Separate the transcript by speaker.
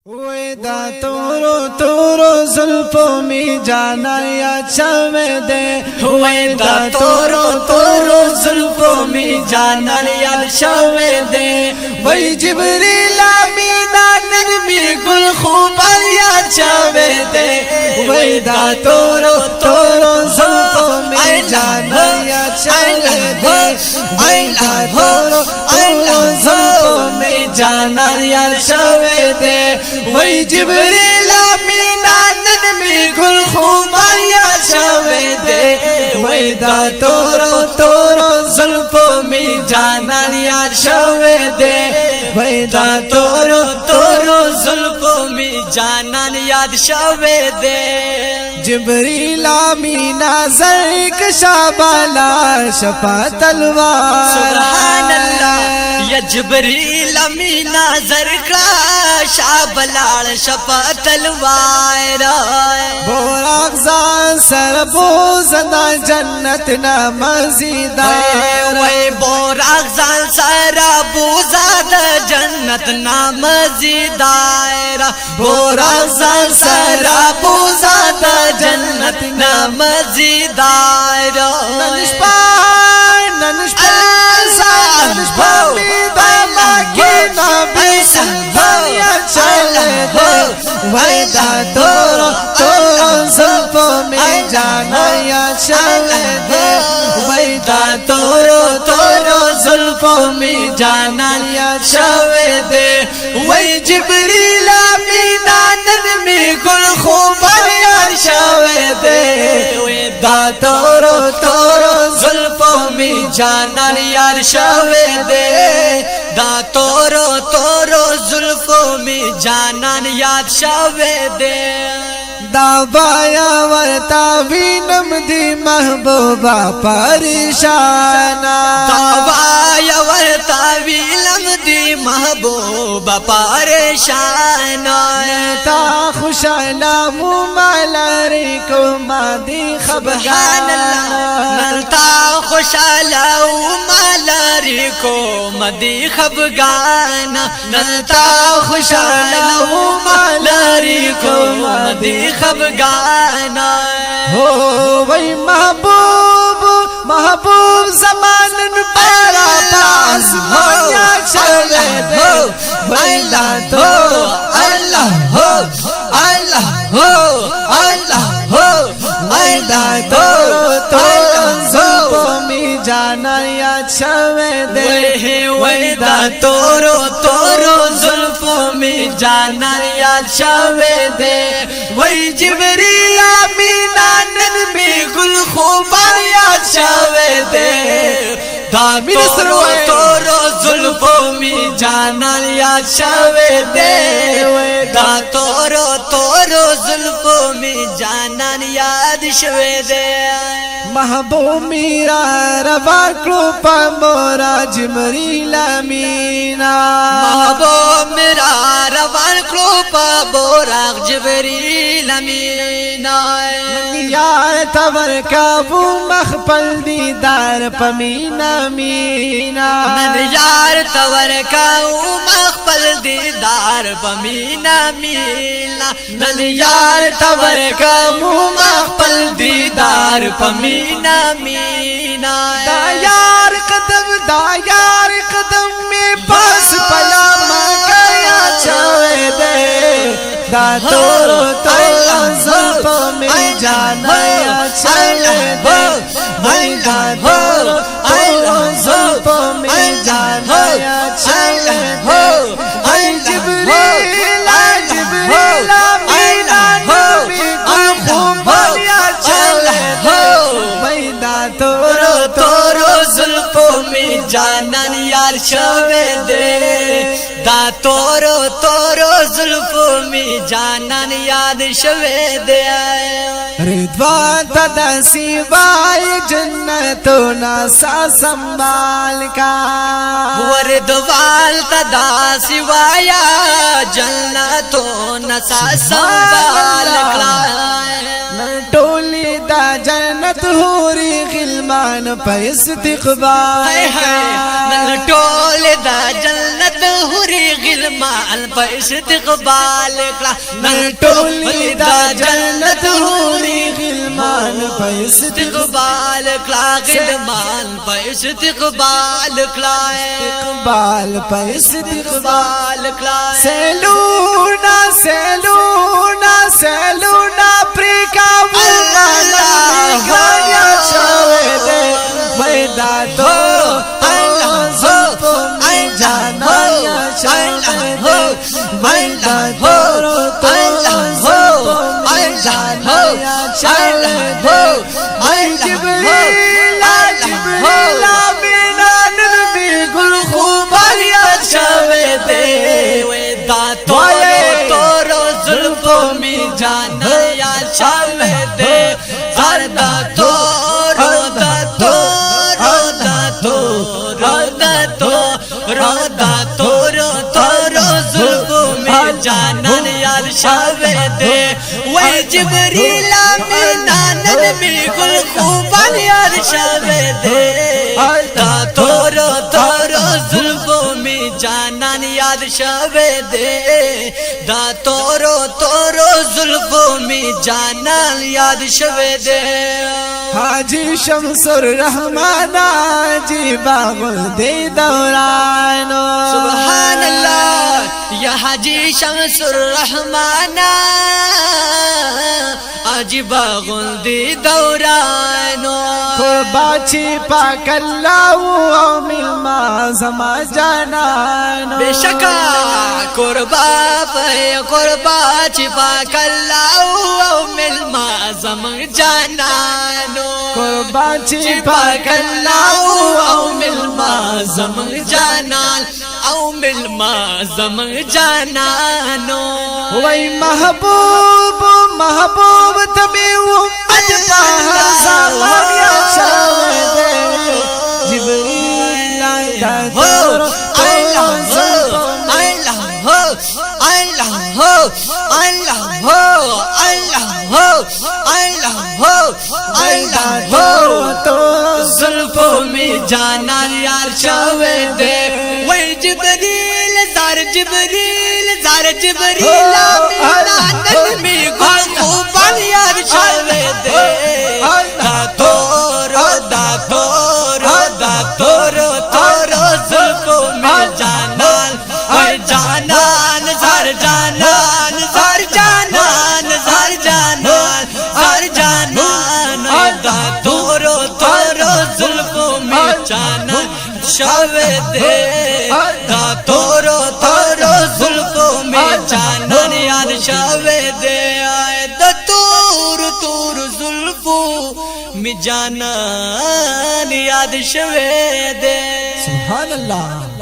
Speaker 1: वेदा तोरो तोरो जुल्फों में जाना या छवे दे। वेदा तोरो तोरो जुल्फों में जाना या छवे दे। वही जिब्रील आमीना नरमी गुल खूबा या छवे दे। वेदा तोरो तोरो जुल्फों में जाना या छवे दे। वेदा तोरो तोरो जुल्फों में जाना या छवे दे। वही जिब्रील आमीना नरमी गुल खूबा या छवे दे। वेदा तोरो तोरो जुल्फों में जाना या छवे दे। वेदा तोरो तोरो जुल्फों में जाना याद छवे दे। जिब्रील आमीना ज़र्क शाबाला शपा तलवार।
Speaker 2: सुभान अल्लाह या जिब्रील आमीना ज़र्क शाबलाल शपा तलवार।
Speaker 1: बोराग़ सरबोज़दा जन्नत ना मज़ीदार।
Speaker 2: वे बोराग़ सरबोज़दा जन्नत ना मज़ीदार। बोराग़ सरबोज़दा जन्नत ना मज़ीदार।
Speaker 1: वेदा तोरो तोरो जुल्फों में जाना या छवे दे। वेदा तोरो तोरो जुल्फों में जाना या छवे दे। वही जिब्रील आमीना नरमी गुल खूबा या छवे दे। वेदा तोरो तोरो जुल्फों में जाना या छवे दे। दा तोरो तोरो जुल्फों में जानान याद छवे दे। दाबाया वरता विनम दी महबूबा परेशाना।
Speaker 2: दाबाया वरता विनम दी महबूबा परेशाना।
Speaker 1: ता खुशाला मुमालारी को मादी खबगान।
Speaker 2: नलता खुशाला उमालारी को मदी खबगाना। नलता खुशाला उमालारी को मदी खबगाना।
Speaker 1: हो वही महबूब महबूब ज़मानन पारा पास होया चले दे। वेदा तो अल्लाह हो अल्लाह हो अल्लाह हो। वेदा तो जुल्फों में जाना या छवे दे।
Speaker 2: वेदा तोरो तोरो जुल्फों में जाना या छवे दे। वही जिब्रील आमीना नरमी गुल खूबा या छवे दे। तोरो तोरो जुल्फों में जाना या छवे दे। दा तोरो तोरो जुल्फों में जाना याद छवे दे।
Speaker 1: महबूब मेरा रवा कृपा मोरा जिब्रील आमीना।
Speaker 2: महबूब मेरा रवा कृपा बोरा जिब्रील आमीना।
Speaker 1: यार तवर का वो मखपल दीदार पमीना मीना।
Speaker 2: यार तवर का वो मखपल दीदार पमीना मीना। यार तवर का वो मखपल दीदार पमीना मीना।
Speaker 1: दायार कदम में पास पला मकाया छवे दे। दा तोरो तोरो जुल्फों में जाना या छवे दे। वेदा तोरो तोरो जुल्फों में जाना या छवे दे। जिब्रील जिब्रील आमीना नरमी गुल खूबा या छवे दे। वेदा तोरो
Speaker 2: तोरो जुल्फों में जानन यार छवे दे। दा तोरो तोरो जुल्फों में जानन याद छवे दे।
Speaker 1: रिद्वान तदा सिवाय जन्नतो ना सा संभाल का।
Speaker 2: रिद्वान तदा सिवाया जन्नतो न सा संभाल का।
Speaker 1: टोली दा जन्नत होरी गिलमान पे इस्तिक़बाल का।
Speaker 2: टोली दा जन्नत हूरी गिलमान पे इस्तकबाल कला
Speaker 1: नन टोली दा जन्नत हूरी गिलमान पे
Speaker 2: इस्तकबाल कला गिलमान पे इस्तकबाल कला
Speaker 1: इस्तकबाल पे
Speaker 2: इस्तकबाल कला
Speaker 1: सेलूना सेलूना सेलूना प्रिका बुला गाया छावे दे मैदा तो जाना या छावे दे मैदा तो जाना या छावे दे जिब्रीला जिब्रीला बिना नबी गुल खुबारिया छावे दे
Speaker 2: तोरो जुल्फों में जाना या छावे दे सरदा तोरो दा तोरो दा तोरो दा तोरो दा तोरो तोरो जुल्फों में जाना या छावे दे वही जिब्रीला मीना नबी गुल खुबान यार छावे दे तोरो तोरो जुल्फों में जाना याद शवे दे दा तोरो तोरो जुल्फों में जाना याद शवे दे
Speaker 1: हाजी शमसुर रहमाना जी बागुल दे दौरानो
Speaker 2: सुभान अल्लाह या हाजी शमसुर रहमाना आज बागुल दे दौरानो
Speaker 1: कुर्बाची पाकल्लाऊ मिलमा जमा जानानो
Speaker 2: बेशका कुर्बा छिपा कल्लाऊ मिलमा जम जानानो
Speaker 1: कुर्बा छिपा कल्लाऊ
Speaker 2: मिलमा जम जानान औ मिलमा जम जानानो
Speaker 1: वही महबूब महबूब तभी वो अजपा सामान्य छावे दे जिब्रील आया
Speaker 2: हो अल्लाह हो अल्लाह हो अल्लाह हो अल्लाह हो अल्लाह हो अल्लाह हो
Speaker 1: तो
Speaker 2: जुल्फों में जाना यार छावे दे वही जिब्रील जार जिब्रील नबी गुल खुबान यार छावे दे दा तोरो तोरो जुल्फों में जानान जानान zar janan zar janan zar janan zar janan da toro toro zulfo mein janan shave de da toro toro zulfo mein janan yaad shave de da toro toro zulfo mein janan yaad shave de
Speaker 1: सुभान अल्लाह।